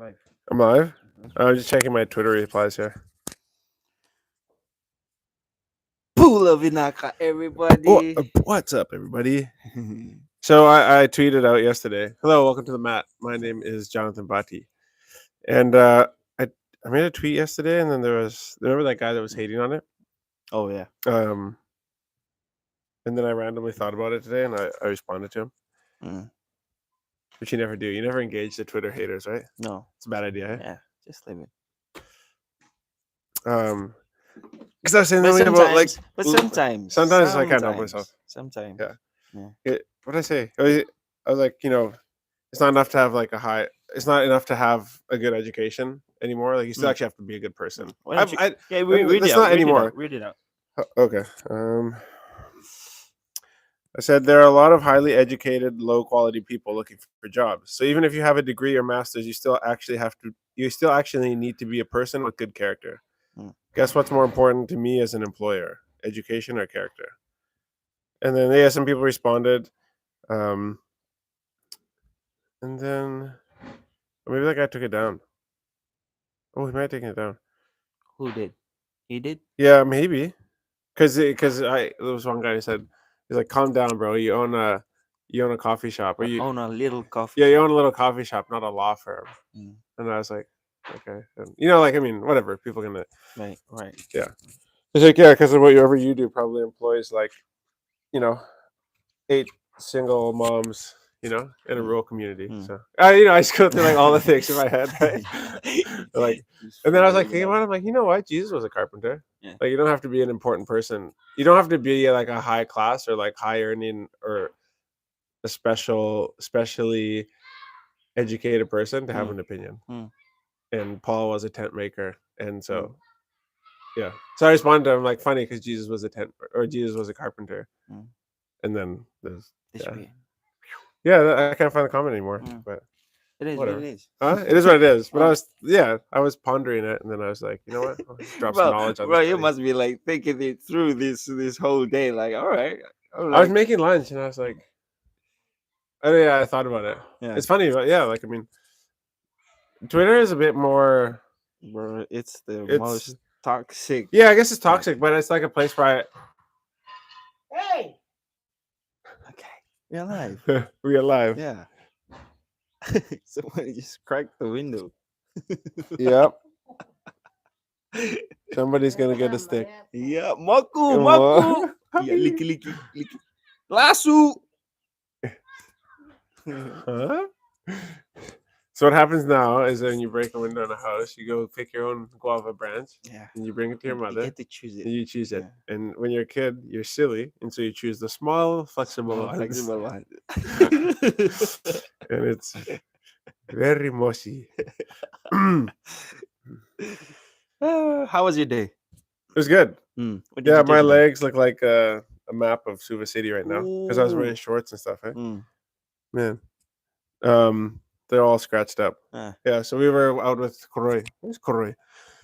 live. I'm live. I'm just checking my Twitter replies here. Pula Vinaka, everybody. What's up, everybody? So I tweeted out yesterday. Hello, welcome to the mat. My name is Jonathan Bati, and I made a tweet yesterday, and then remember that guy that was hating on it. Oh yeah. And then I randomly thought about it today, and I responded to him, which you never do. You never engage the Twitter haters, right? No, it's a bad idea. Eh? Yeah, just leave it. Because I was saying something about sometimes I can't help myself. Sometimes. Yeah. What did I say? I was like, it's not enough to have like it's not enough to have a good education anymore. Like you still actually have to be a good person. Read it out. Not anymore. Read it out. Okay. I said there are a lot of highly educated, low quality people looking for jobs. So even if you have a degree or master's, you still actually need to be a person with good character. Guess what's more important to me as an employer, education or character? And then some people responded, and then maybe that guy took it down. Oh, he might have taken it down. Who did? He did? Yeah, maybe. Because there was one guy who said, he's like, calm down, bro. You own a coffee shop, or you own a little coffee. Yeah, you own a little coffee shop, not a law firm. And I was like, okay, and, whatever. People can. Right. Yeah. It's like, yeah, because of whatever you do probably employs 8 single moms, in a rural community. So I just go through like all the things in my head, right? And then I was like thinking about it, I'm like, you know what? Jesus was a carpenter. Yeah. Like you don't have to be an important person. You don't have to be like a high class or like high earning or a specially educated person to have an opinion. And Paul was a tent maker, and so yeah. So I responded to him like funny because Jesus was a carpenter, and then there's I can't find the comment anymore. But it is whatever. what it is. It is what it is. But I was pondering it, and then I was like, you know what? I'll drop some knowledge on this. Bro, you must be like thinking it through this whole day. Like, all right. I was making lunch, and I was like, oh yeah, I thought about it. Yeah. It's funny, but yeah, Twitter is a bit more. Bro, it's most toxic. Yeah, I guess it's toxic, but it's like a place where Hey. Okay, we're alive. We're alive. Yeah. Somebody just cracked the window. Yep. Somebody's gonna get a stick. Yeah, Maku. Yeah, licky. Lasso. Huh? So what happens now is when you break a window in a house, you go pick your own guava branch, and you bring it to your mother. You get to choose it. And you choose it. Yeah. And when you're a kid, you're silly, and so you choose the small, flexible one. And it's very mushy. How was your day? It was good. Yeah, my legs look like a map of Suva City right now because I was wearing shorts and stuff. Man, they're all scratched up. Yeah, so we were out with Koroi. Where's Koroi?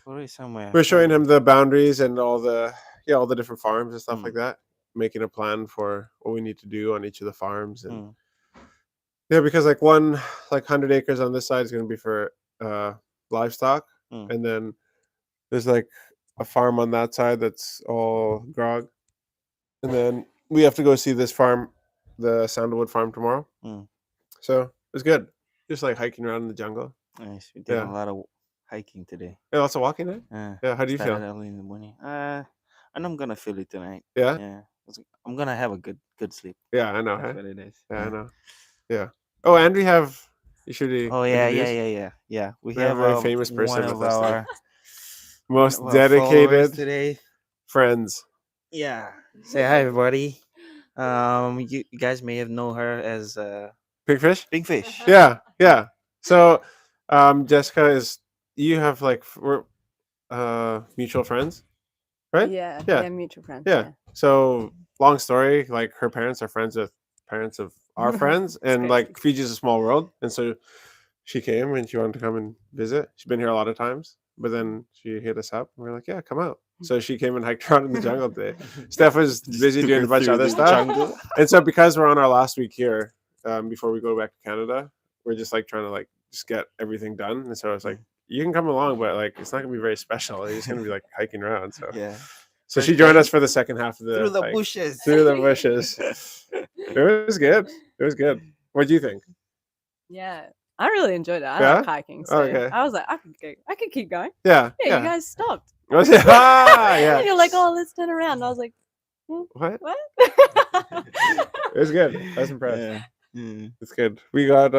Koroi somewhere. We're showing him the boundaries and all the different farms and stuff like that. Making a plan for what we need to do on each of the farms and because like 100 acres on this side is going to be for livestock, and then there's like a farm on that side that's all grog, and then we have to go see this farm, the Sandalwood farm, tomorrow. So it was good. Just like hiking around in the jungle. Nice. We did a lot of hiking today. Yeah, lots of walking, eh? Yeah. How do you feel? Early in the morning. And I'm gonna feel it tonight. Yeah. Yeah. I'm gonna have a good sleep. Yeah, I know. That's what it is. Yeah, I know. Yeah. Oh, and we have. You should. Oh yeah. We have a very famous person one of with us, our most dedicated today. Friends. Yeah. Say hi, everybody. You guys may have known her as Pigfish. Pigfish. Yeah. So, Jessica you have like we're mutual friends, right? Yeah, mutual friends. Yeah. So long story, like her parents are friends with parents of our friends, and like Fiji's a small world, and so she came and she wanted to come and visit. She's been here a lot of times, but then she hit us up and we're like, yeah, come out. So she came and hiked around in the jungle today. Steph was busy doing a bunch of other stuff, and so because we're on our last week here, before we go back to Canada, we're just like trying to like just get everything done. And so I was like, Mm. you can come along, but like it's not gonna be very special. You're just gonna be like hiking around. So Yeah. she First joined us day for the second half of through the the hike bushes. through the bushes. It was good. It was good. What do you think? Yeah, I really enjoyed it. I like Yeah. hiking, so Okay. I was like, I could keep going. Yeah. Yeah, you Yeah. guys stopped. Was it? Ah, yeah. And you're like, oh, let's turn around. And I was like, What? what? It was good. I was impressed. Yeah. Mm. It's good. We got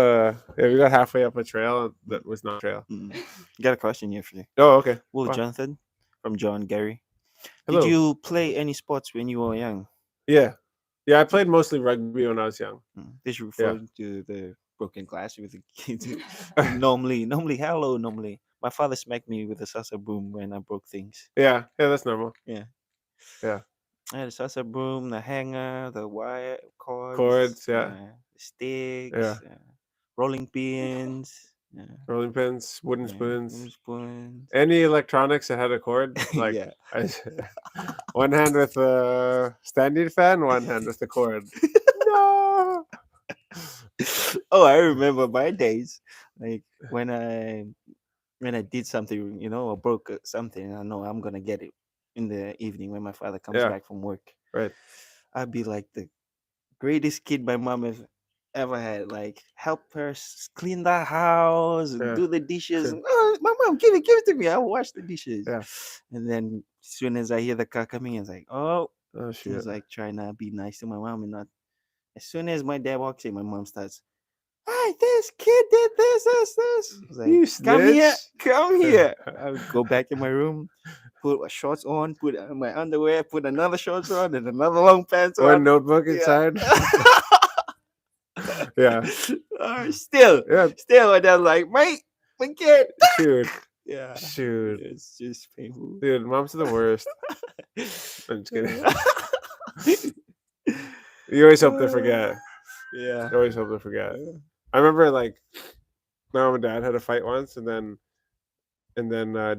halfway up a trail that was not a trail. Mm. Got a question here for you. Oh, okay. Well, Wow. Jonathan from John Gary. Did Hello. you play any sports when you were young? Yeah. Yeah, I played mostly rugby when I was young. This Yeah. referring to the broken glass with the kids. normally, hello, normally. My father smacked me with a salsa broom when I broke things. Yeah. Yeah, that's normal. Yeah. Yeah. I had a salsa broom, the hanger, the wire cords, Chords, yeah. the sticks, Yeah. rolling pins, Rolling pins, wooden wooden spoons. spoons. Any electronics that had a cord, like Yeah. one hand with the standing fan, one hand with the cord. No. Oh, I remember my days. Like when I did something, or broke something, I know I'm gonna get it in the evening when my father comes Yeah. back from work. Right. I'd be like the greatest kid my mom has ever had. Like help her clean the house, Yeah. do the dishes. Oh, my mom, give it to me. I'll wash the dishes. Yeah. And then as soon as I hear the car coming, it's like, oh, Oh I shit. was like trying to be nice to my mom and not. As soon as my dad walks in, my mom starts. Hey, this kid did this. I was like, You come here, snitch. come here. I would go back in my room, put my shorts on, put my underwear, put another shorts on, and another long pants One on. notebook Yeah. inside. Yeah. Still, Yeah. my dad's like, mate, my kid. Shoot. Yeah. Shoot. It's just painful. Dude, moms are the worst. I'm just kidding. You always hope they forget. Yeah. You always hope they forget. I remember like my mom and dad had a fight once, and then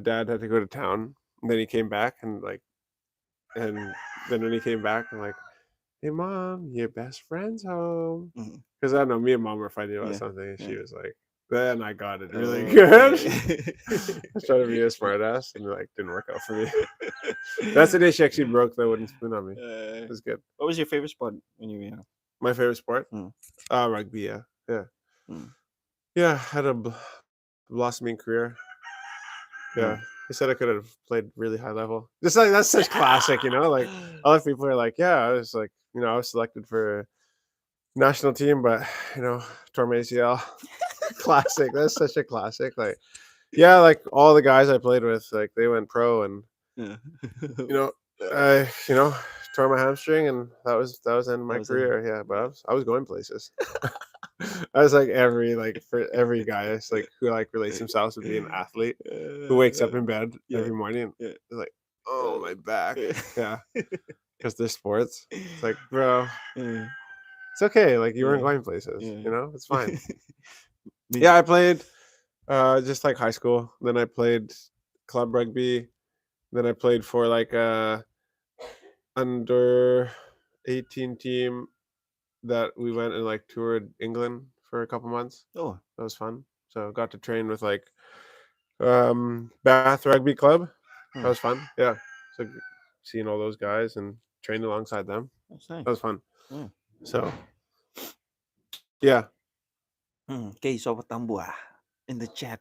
dad had to go to town, and then he came back, and then when he came back, I'm like, "Hey, mom, your best friend's home." Mhm. Because I don't know, me and mom were fighting about Yeah, something, and she yeah. was like, "Then I got it really Oh, good." okay. I was trying to be a smartass, and like didn't work out for me. That's the day she actually broke the wooden spoon on me. It was good. What was your favorite sport when you were young? My favorite sport? Mm. Rugby. Yeah, yeah, Mm. yeah. Had a blossoming career. Yeah, Mm. he said I could have played really high level. Just like that's such classic, Like other people are like, yeah, I was like, I was selected for national team, but tore my ACL. Classic. That's such a classic. Like, yeah, like all the guys I played with, like they went pro, and Yeah. I tore my hamstring, and that was the end of my That was it. career. Yeah, but I was going places. I was like for every guy, it's like who like relates themselves with being an athlete who wakes up in bed Yeah. every morning. Yeah. They're like, oh my back, Yeah. yeah, because they're sports. It's like, bro, Yeah. it's okay. Like you weren't Yeah. going places, Yeah. it's fine. Me- Yeah, I played just like high school. Then I played club rugby. Then I played for like a under 18 team that we went and like toured England for a couple months. Oh. That was fun. So got to train with like Bath Rugby Club. That was fun. Yeah. So seeing all those guys and training alongside them. That's nice. That was fun. Yeah. So yeah. Okay, Sobat Tambua in the chat.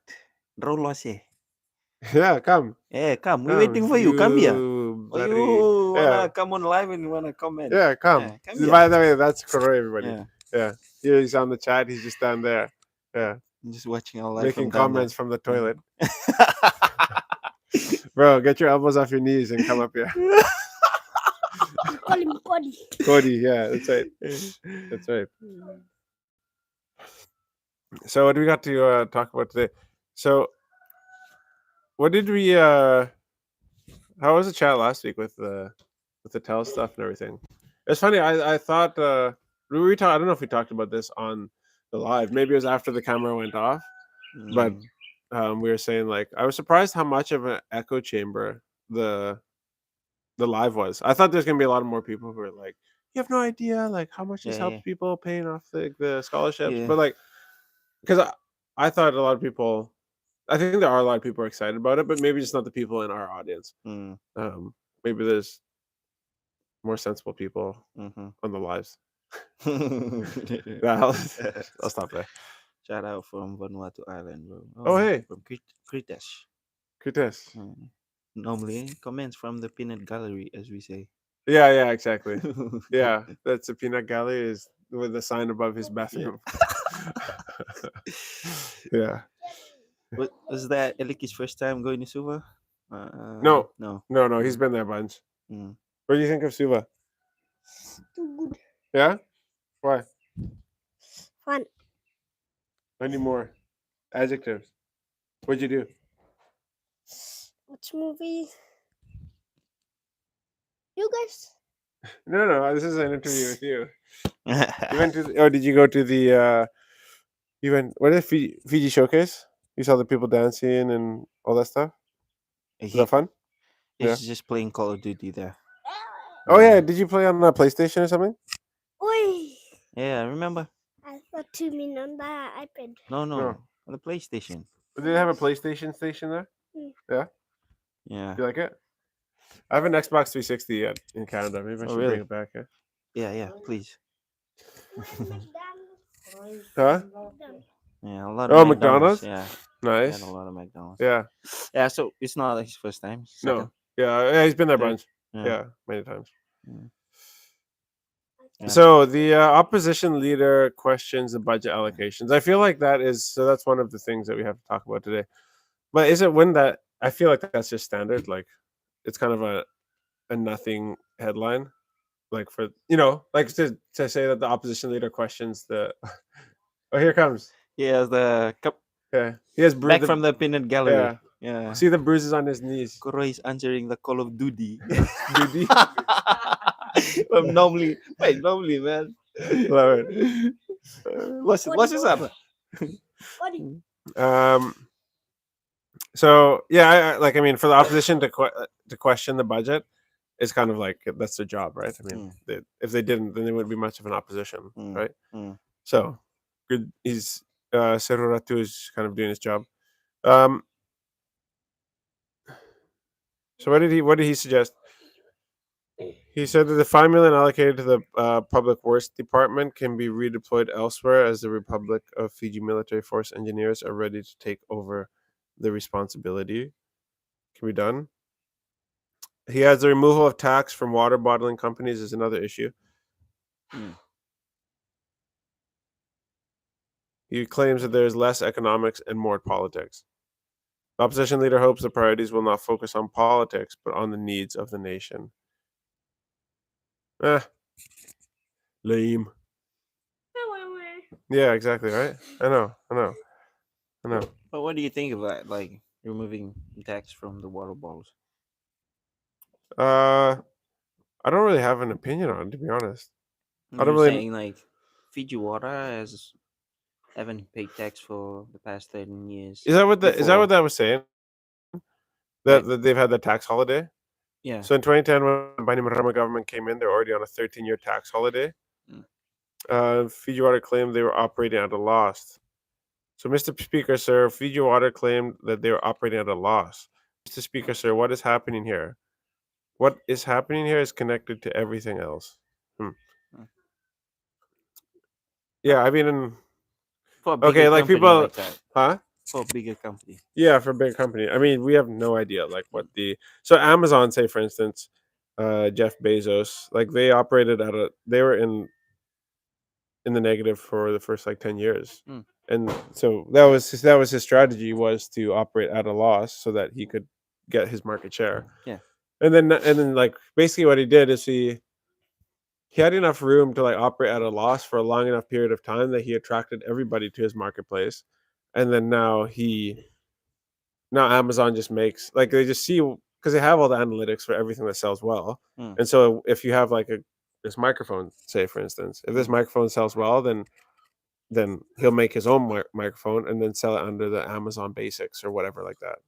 Rolos eh. Yeah, come. Come. We're waiting for you. Come here. Or Buddy. you Yeah. wanna come on live and you wanna comment? Yeah, come. Yeah, come here. By the way, that's Koroy, everybody. Yeah. Yeah. Here he's on the chat. He's just down there. Yeah. I'm just watching our live Making from down comments from the toilet. there. Bro, get your elbows off your knees and come up here. Call him Cody. Cody, yeah, that's right. That's right. So what do we got to talk about today? So what did we how was the chat last week with the tell stuff and everything? It's funny, I thought I don't know if we talked about this on the live. Maybe it was after the camera went off. But we were saying like I was surprised how much of an echo chamber the live was. I thought there's gonna be a lot more people who are like, you have no idea like how much this helps people paying off the scholarships. Yeah. But like because I thought a lot of people. I think there are a lot of people are excited about it, but maybe just not the people in our audience. Mm. Maybe there's more sensible people Mm-hmm. on the lives. I'll, I'll stop there. Shout out from Vanuatu Island, bro. Oh, Oh, hey, from Kritesh. Kutis. Mm. Normally, comments from the peanut gallery, as we say. Yeah, exactly. Yeah, that's a peanut gallery is with a sign above his Yeah. bathroom. Yeah. Was that Eliki's first time going to Suva? No, No. no. He's Mm, been there a bunch. mm. What do you think of Suva? Too good. Yeah. Why? Fun. I need more adjectives. What'd you do? Watch movies. You guys. No. This is an interview with you. You went to. Oh, did you go to the? You went. What is Fiji Showcase? You saw the people dancing and all that stuff. Was he, that fun? he's just playing Call of Duty there. Oh yeah. Yeah. Did you play on a PlayStation or something? Oi. Yeah, I remember. I thought 2 minutes on the iPad. No, No. on the PlayStation. Did they have a PlayStation station there? Yeah. You like it? I have an Xbox 360 in Canada. Maybe I Oh, should really? bring it back. Yeah. Yeah, please. Huh? Yeah, a lot Oh, of McDonald's. McDonald's? Yeah, Nice. had a lot of McDonald's. Yeah. Yeah, so it's not his first time. Second. No. Yeah, he's been there a Third. bunch. Yeah, many times. Yeah. So the opposition leader questions the budget allocations. I feel like that's one of the things that we have to talk about today. But is it when that I feel like that's just standard? Like it's kind of a nothing headline. Like for like to say that the opposition leader questions the oh, here it comes. He has the cup Yeah. He has back from the peanut gallery. Yeah. Yeah. See the bruises on his knees. Koro is answering the Call of Duty. Duty. Well, normally, man. Love it. What's his up? So yeah, I mean, for the opposition to question the budget, it's kind of like that's their job, right? I mean, if they didn't, then there wouldn't be much of an opposition, right? So good. He's Seruratu is kind of doing his job. So what did he suggest? He said that the 5 million allocated to the public works department can be redeployed elsewhere as the Republic of Fiji military force engineers are ready to take over the responsibility. Can be done. He has the removal of tax from water bottling companies is another issue. He claims that there is less economics and more politics. The opposition leader hopes the priorities will not focus on politics, but on the needs of the nation. Lame. Yeah, exactly, right? I know. But what do you think about like removing tax from the water bottles? I don't really have an opinion on it, to be honest. I don't You're really. saying like Fiji Water has haven't paid tax for the past 13 years. Is that what that was saying? That they've had the tax holiday? Yeah. So in 2010, when the Bainimarama government came in, they were already on a 13-year tax holiday. Fiji Water claimed they were operating at a loss. So, Mr. Speaker, sir, Fiji Water claimed that they were operating at a loss. Mr. Speaker, sir, what is happening here? What is happening here is connected to everything else. Yeah, I mean, for a bigger like company people, like that. huh? For a bigger company. Yeah, for a big company. I mean, we have no idea like what so Amazon, say for instance, Jeff Bezos, like they operated they were in the negative for the first like 10 years. And so that was his strategy, was to operate at a loss so that he could get his market share. Yeah. And then like basically what he did is he had enough room to like operate at a loss for a long enough period of time that he attracted everybody to his marketplace. And then now Amazon just makes like they just see because they have all the analytics for everything that sells well. And so if you have like this microphone, say for instance, if this microphone sells well, then he'll make his own microphone and then sell it under the Amazon Basics or whatever like that.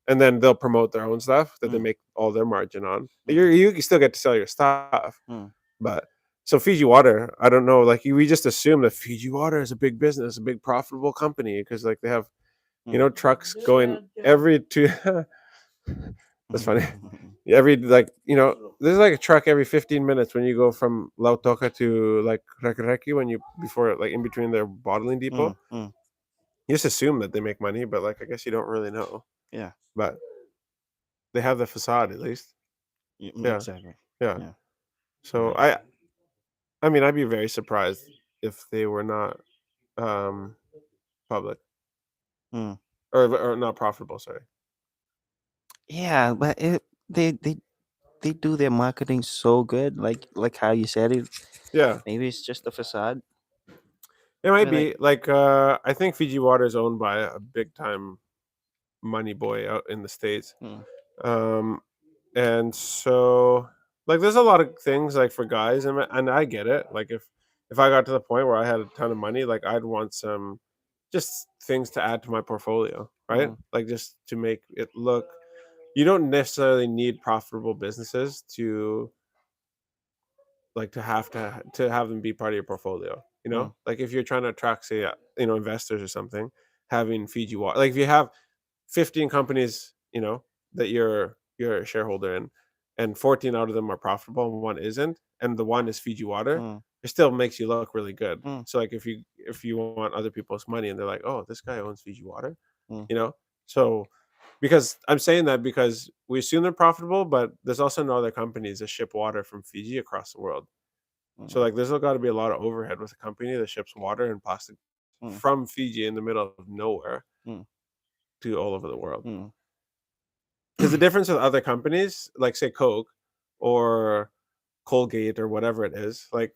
And then they'll promote their own stuff that they make all their margin on. You still get to sell your stuff, but So Fiji Water, I don't know. Like we just assume that Fiji Water is a big business, a big profitable company because like they have trucks going every two. That's funny. Every like there's like a truck every 15 minutes when you go from Lautoka to like Rekareki when you before like in between their bottling depot. You just assume that they make money, but like I guess you don't really know. Yeah. But they have the facade at least. Yeah, Exactly. yeah. Yeah. So I mean, I'd be very surprised if they were not um public Mm. or not profitable. Sorry. Yeah, but they do their marketing so good, like how you said it. Yeah, Maybe it's just a facade. it might But like, be like I think Fiji Water is owned by a big time money boy out in the States. mm, Um, and so like there's a lot of things like for guys and I get it. Like if I got to the point where I had a ton of money, like I'd want some just things to add to my portfolio, right? mm, Like just to make it look. You don't necessarily need profitable businesses to like to have them be part of your portfolio. mm, Like if you're trying to attract say investors or something, having Fiji Water, like if you have 15 companies, that you're a shareholder in, and 14 out of them are profitable and one isn't, and the one is Fiji Water, mm, it still makes you look really good. mm, So like if you want other people's money and they're like, oh, this guy owns Fiji Water, mm, you know, so because I'm saying that because we assume they're profitable, but there's also no other companies that ship water from Fiji across the world. So mm, like there's got to be a lot of overhead with a company that ships water and plastic mm, from Fiji in the middle of nowhere mm, to all over the world. mm, Because the difference with other companies, like say Coke or Colgate or whatever it is, like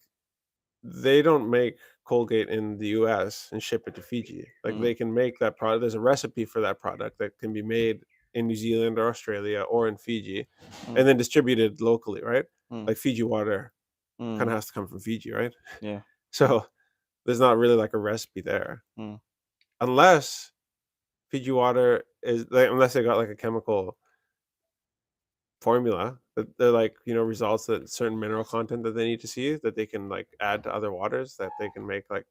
they don't make Colgate in the US and ship it to Fiji. Like mm, they can make that product. There's a recipe for that product that can be made in New Zealand or Australia or in Fiji mm, and then distributed locally, right? mm, Like Fiji water kind mm, of has to come from Fiji, right? yeah. So there's not really like a recipe there. Mm, Unless Fiji water is like unless they got like a chemical formula that they're like results that certain mineral content that they need to see that they can like add to other waters that they can make like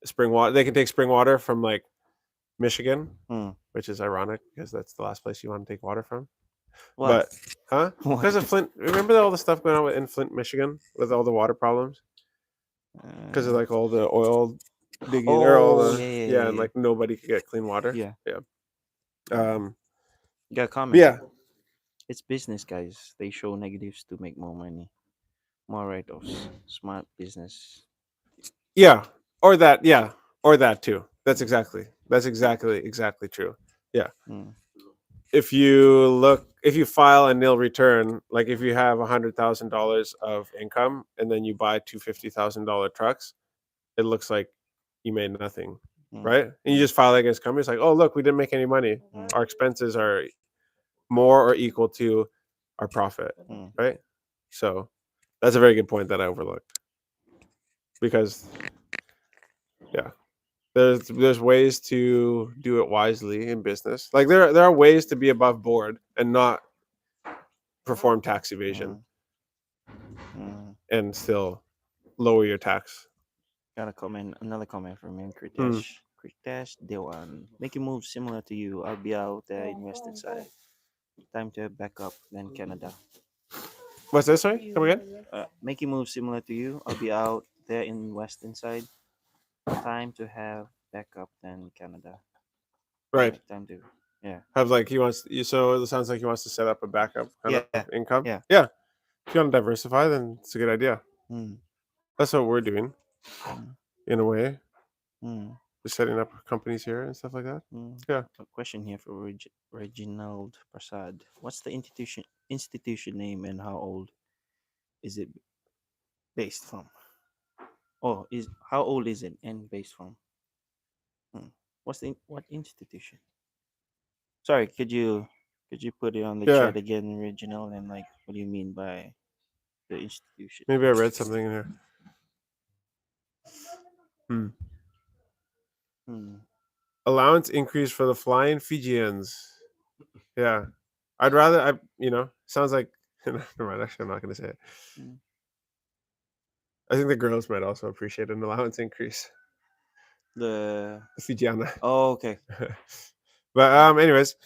spring water. They can take spring water from like Michigan, mm. which is ironic because that's the last place you want to take water from. Why? But Why? because of Flint. Remember all the stuff going on in Flint, Michigan, with all the water problems because of Uh, like all the oil digging or all oh the yeah, yeah, yeah, yeah, and yeah. like nobody could get clean water. Yeah. Yeah. Mm. Um. Got a But comment. yeah. It's business, guys. They show negatives to make more money. More write-offs. Smart business. Yeah. Or that. Yeah. Or that too. That's Mm, exactly. That's exactly true. Yeah. mm, If you file a nil return, like if you have $100,000 of income and then you buy two $50,000 trucks, it looks like you made nothing, mm, right? And you mm, just file against companies like, oh look, we didn't make any money. mm, Our expenses are more or equal to our profit, mm, right? So that's a very good point that I overlooked because yeah, there's ways to do it wisely in business. Like there are ways to be above board and not perform tax evasion mm, mm. and still lower your tax. Got a comment. Another comment from him. Hmm. Kritesh Dewan. Making moves similar to you. I'll be out there in western side. Time to back up. Then Canada. What's this? Sorry, come again. Making moves similar to you. I'll be out there in western side. Time to have backup. Then Canada. Right. Like time to. Yeah. Have like he wants. So it sounds like he wants to set up a backup kind Yeah. of income. Yeah. Yeah. If you want to diversify, then it's a good idea. Mm, That's what we're doing mm, in a way. mm, Just setting up companies here and stuff like that. mm. Yeah. A question here for Reginald Prasad. What's the institution name and how old is it based from? Oh, is how old is it and based from? Hmm. What institution? Sorry, could you put it on the Yeah. chat again, Reginald, and like what do you mean by the institution? Maybe I read something in here. Hmm. Hmm. Allowance increase for the flying Fijians. Yeah. I'd rather sounds like never mind, actually I'm not gonna say it. Hmm. I think the girls might also appreciate an allowance increase. The The Fijiana. okay. But anyways,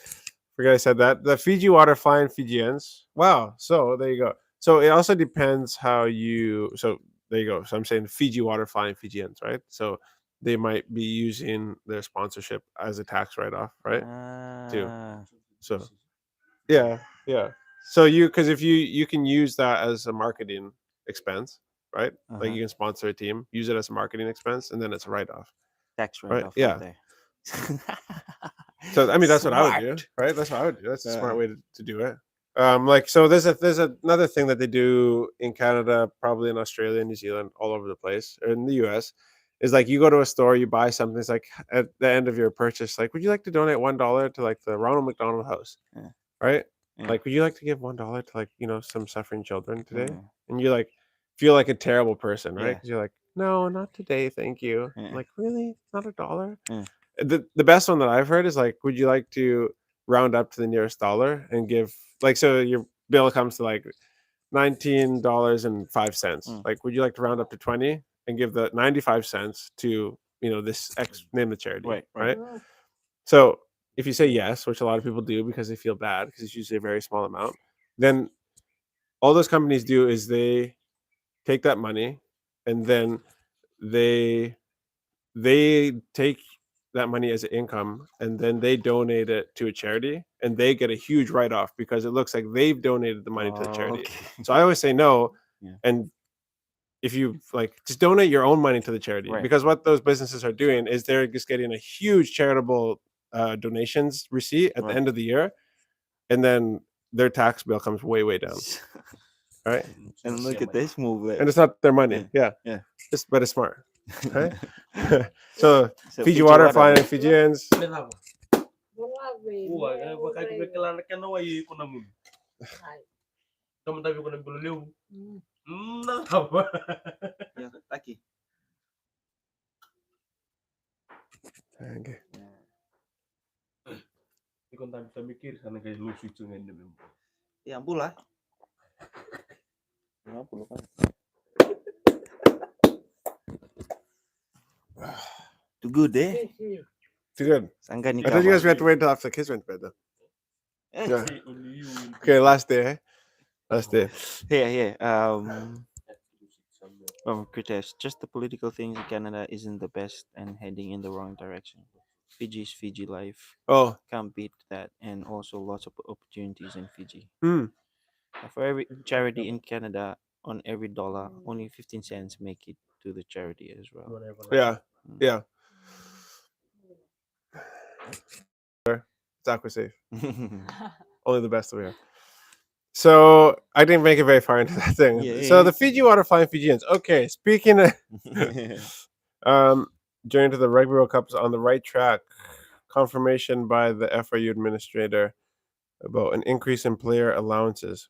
forget I said that. The Fiji water flying Fijians. Wow. So there you go. So it also depends how you. So there you go. So I'm saying Fiji water flying Fijians, right? So they might be using their sponsorship as a tax write off, right? Too. Ah, So yeah, yeah. So because if you can use that as a marketing expense, right? Like uh-huh. you can sponsor a team, use it as a marketing expense, and then it's a write off, Tax right? write-off right Yeah. there. So I mean that's what I would do, Smart. right? That's what I would do. That's a smart Uh, way to do it. Like so there's another thing that they do in Canada, probably in Australia, New Zealand, all over the place, or in the US, is like you go to a store, you buy something, it's like at the end of your purchase, like, would you like to donate $1 to like the Ronald McDonald House? Yeah. Right? Yeah. Like, would you like to give $1 to like, some suffering children today? Yeah. And you like feel like a terrible person, right? Yeah. Because you're like, no, not today, thank you. Yeah. Like, really? Not $1? Yeah. The best one that I've heard is like, would you like to round up to the nearest dollar and give like so your bill comes to like $19.05. Mm. Like, would you like to round up to 20 and give the 95 cents to this X name the charity, Right. right? So if you say yes, which a lot of people do because they feel bad because it's usually a very small amount, then all those companies do is they take that money and then they they take that money as an income and then they donate it to a charity and they get a huge write-off because it looks like they've donated the money to the charity. Okay. So I always say no. Yeah. And if you like just donate your own money to the charity, Right. because what those businesses are doing is they're just getting a huge charitable donations receipt at the Right. end of the year, and then their tax bill comes way down, right? And look at this move there. And it's not their money. Yeah. Yeah. Yeah. But it's smart, right? So So Fiji water flying man. Fijians. Yeah, taki. Okay. Ya ampun lah. Ya ampun kan. Too good eh? Too good. Sangka I nikah. thought you guys Bang. had to wait until after the kids went to bed though. Eh. Yeah. Okay, last day, eh? Last day. Here. Kritesh, just the political things in Canada isn't the best and heading in the wrong direction. Fiji's Fiji life Oh. can't beat that, and also lots of opportunities in Fiji. Hmm. For every charity in Canada, on every dollar, only 15 cents make it to the charity as well. Yeah. Yeah. It's aqua safe. Only the best that we have. So I didn't make it very far into that thing. Yeah, So yeah. the Fiji water flying Fijians. Okay, speaking of journey to the Rugby World Cup is on the right track. Confirmation by the FRU administrator about an increase in player allowances.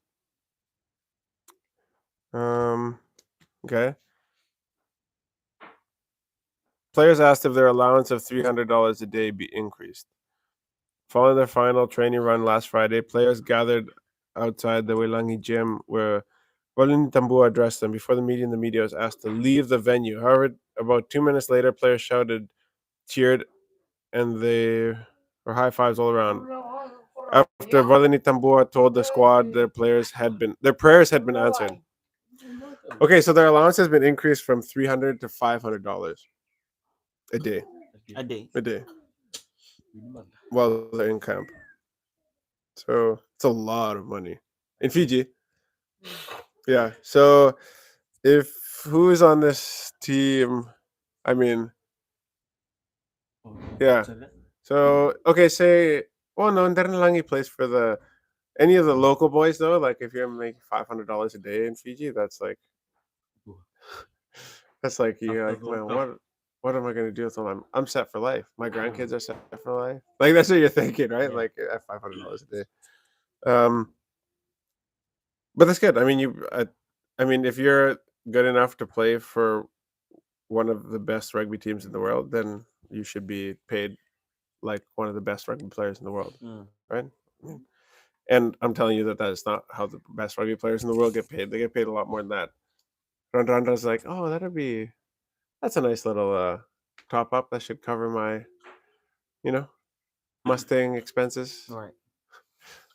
Okay. Players asked if their allowance of $300 a day be increased. Following their final training run last Friday, players gathered outside the Welangi gym where Rolin Tambua addressed them. Before the media was asked to leave the venue. However, about 2 minutes later, players shouted, cheered, and they were high fives all around. After Rolin Tambua told the squad their prayers had been answered. Okay, so their allowance has been increased from $300 to $500 a day. A day. A day. While they're in camp. So it's a lot of money. In Fiji. Yeah. So if who is on this team, I mean, yeah. So okay, say no, Ndernalangi plays for any of the local boys though. Like if you're making $500 a day in Fiji, that's like you're like, man, what am I gonna do with them? I'm set for life. My grandkids are set for life. Like that's what you're thinking, right? Yeah. Like at $500 a day. But that's good. I mean, if you're good enough to play for one of the best rugby teams in the world, then you should be paid like one of the best rugby players in the world, right? And I'm telling you that is not how the best rugby players in the world get paid. They get paid a lot more than that, Randra's like, oh, that's a nice little top up. That should cover my, you know, Mustang expenses. Right.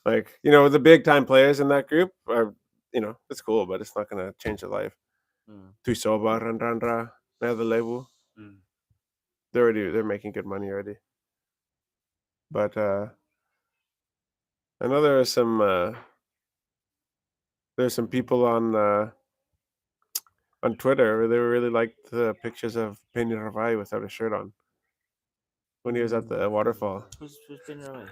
Like, the big time players in that group are, it's cool, but it's not gonna change their life. Mm. Tuisoba, Randra, the label. Mm. They're making good money already. But I know there's some people on Twitter. They really liked the pictures of Penny Ravai without a shirt on when he was at the waterfall. Who's been away?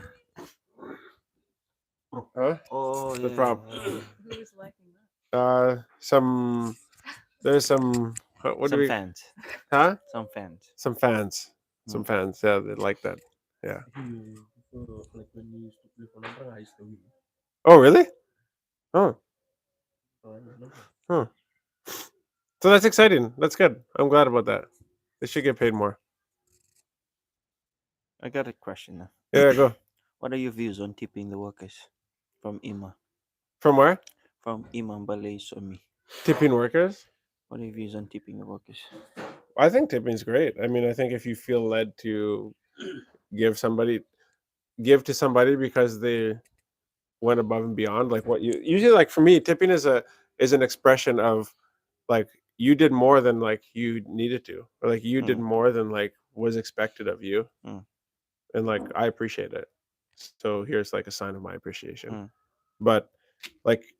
Huh? Oh The yeah. prop. Who was liking that? There's some. What do Some we? fans. Huh? Some fans. Some fans. Some Mm. fans. Yeah, they like that. Yeah. Like when you used to play for Nandra, I used to win. Oh, really? Oh. So I don't know. Huh. So that's exciting. That's good. I'm glad about that. They should get paid more. I got a question now. Yeah, go. What are your views on tipping the workers? From Ima. From where? From Imam Balay Somi. Tipping workers. What are your views on tipping the workers? I think tipping's great. I mean, I think if you feel led to give to somebody because they went above and beyond, like what you usually, like for me, tipping is an expression of like you did more than like you needed to, or like you did Mm. more than like was expected of you, Mm. and like I appreciate it. So here's like a sign of my appreciation. Mm. But like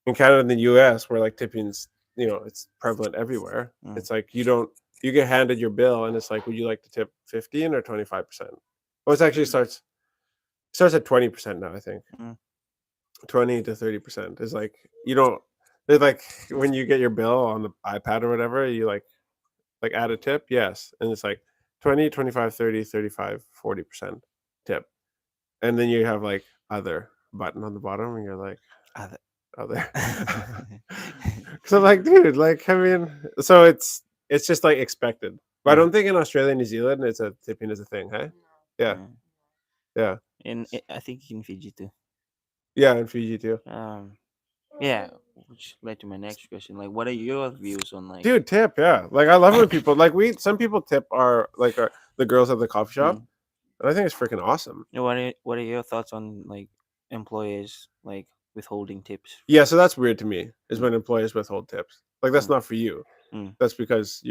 in Canada and the US, where like tipping's it's prevalent everywhere. Mm. It's like you get handed your bill and it's like, would you like to tip 15 or 25%? Well, it actually starts at 20% now, I think. Mm. 20 to 30% is like they're like when you get your bill on the iPad or whatever, you like add a tip, yes, and it's like 20, 25, 30, 35, 40% tip, and then you have like other button on the bottom, and you're like other. So like, dude, like I mean, so it's just like expected, but I don't think in Australia and New Zealand it's a tipping is a thing, hey? Yeah, yeah, And I think in Fiji too. yeah, in Fiji too. Yeah, which led to my next question. Like, what are your views on like? Dude, tip, yeah. Like I love when people like some people tip the girls at the coffee shop, Mm. and I think it's freaking awesome. What are your thoughts on like employers like withholding tips? Yeah, so that's weird to me is Mm. when employers withhold tips. Like that's Mm. not for you. Mm. That's because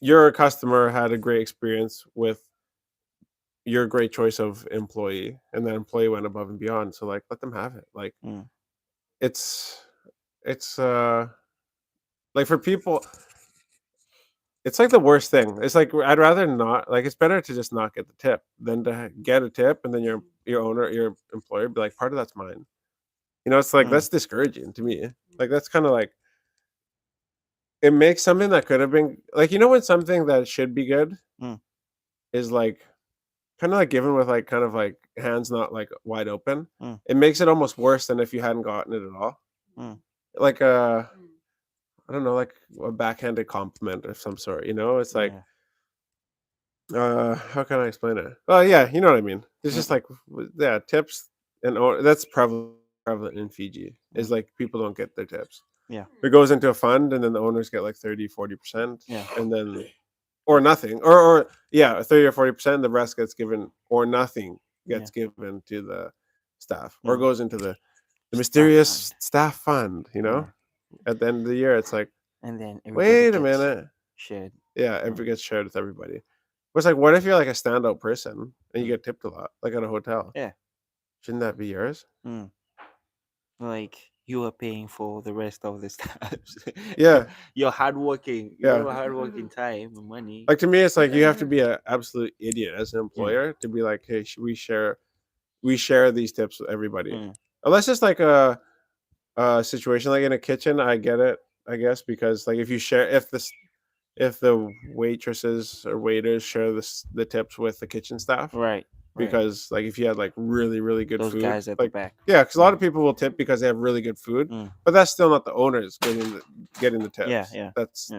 your customer had a great experience with your great choice of employee, and that employee went above and beyond. So like, let them have it. Like Mm. it's like for people, it's like the worst thing. It's like I'd rather not. Like it's better to just not get the tip than to get a tip and then your employer be like, part of that's mine. It's like Mm. that's discouraging to me. Like that's kind of like it makes something that could have been like when something that should be good Mm. is like kind of like given with like kind of like hands not like wide open. Mm. It makes it almost worse than if you hadn't gotten it at all. Mm. Like I don't know, like a backhanded compliment of some sort. It's like how can I explain it? Oh yeah, you know what I mean. It's just like tips and that's prevalent in Fiji is like people don't get their tips. Yeah. It goes into a fund and then the owners get like 30-40%. Yeah. And then or nothing. Or 30 or 40%, the rest gets given or nothing gets given to the staff. Or goes into the mysterious staff fund, At the end of the year it's like and then wait a minute. Shared. Yeah, everybody gets shared with everybody. But it's like, what if you're like a standout person and you get tipped a lot, like at a hotel? Yeah. Shouldn't that be yours? Mm. Like you are paying for the rest of the staffs. Yeah. You're hardworking. You have a hardworking time and money. Like to me, it's like you have to be an absolute idiot as an employer to be like, hey, should we share these tips with everybody? Unless it's like a situation like in a kitchen, I get it, I guess, because like if you share if the waitresses or waiters share the tips with the kitchen staff, right? Because like if you had like really really good Those food, guys at like the back, because a lot of people will tip because they have really good food, but that's still not the owners getting the tips. That's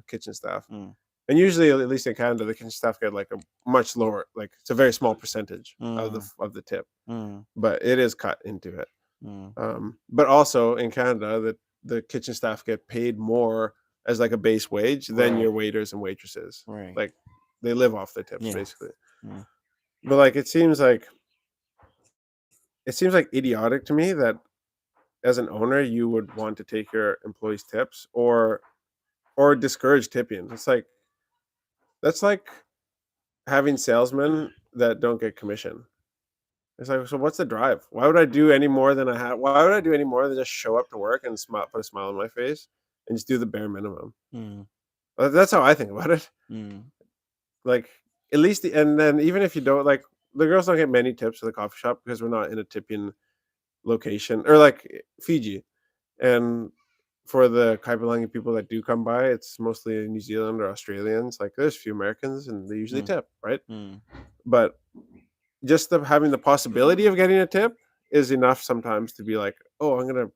kitchen staff, and usually at least in Canada the kitchen staff get like a much lower, like it's a very small percentage of the tip, but it is cut into it. But also in Canada, the kitchen staff get paid more as like a base wage than Right. your waiters and waitresses. Right. Like they live off the tips Yeah. basically. Yeah. But like it seems like idiotic to me that as an owner you would want to take your employees tips or discourage tipping. It's like that's like having salesmen that don't get commission. It's like, so what's the drive? Why would I do any more than I have? Why would I do any more than just show up to work and smile, put a smile on my face, and just do the bare minimum? Mm. That's how I think about it. Mm. Like at least, and then even if you don't, like the girls don't get many tips for the coffee shop because we're not in a tipping location or like Fiji, and for the Kaibalangi people that do come by, it's mostly New Zealand or Australians. Like there's a few Americans and they usually tip, right? Mm. But just having the possibility of getting a tip is enough sometimes to be like, oh, I'm gonna,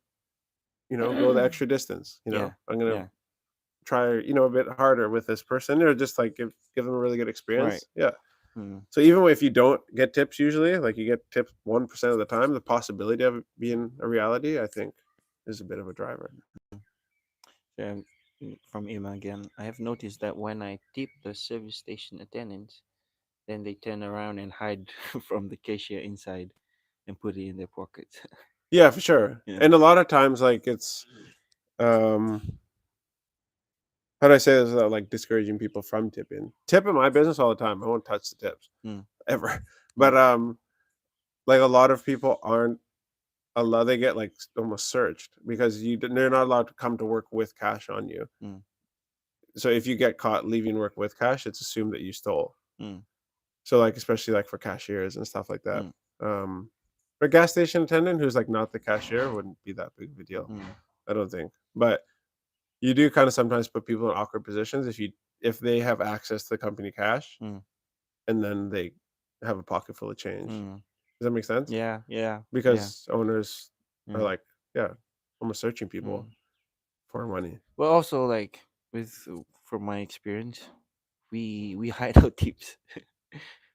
go the extra distance. Yeah. I'm gonna Yeah. try, a bit harder with this person, or just like give them a really good experience. Right. Yeah. Mm. So even if you don't get tips, usually, like you get tips 1% of the time, the possibility of it being a reality, I think, is a bit of a driver. So, from Ima again, I have noticed that when I tip the service station attendants, then they turn around and hide from the cashier inside and put it in their pockets. Yeah, for sure. Yeah. And a lot of times, like it's, how do I say this without like discouraging people from tipping? Tip in my business all the time. I won't touch the tips Mm. ever. But like a lot of people aren't allowed. They get like almost searched because they're not allowed to come to work with cash on you. Mm. So if you get caught leaving work with cash, it's assumed that you stole. Mm. So like especially like for cashiers and stuff like that. Mm. A gas station attendant who's like not the cashier wouldn't be that big of a deal. Mm. I don't think. But you do kind of sometimes put people in awkward positions if they have access to the company cash Mm. and then they have a pocket full of change. Mm. Does that make sense? Yeah. Yeah. Because owners are Yeah. like, almost searching people Mm. for money. Well, also like from my experience, we hide our tips.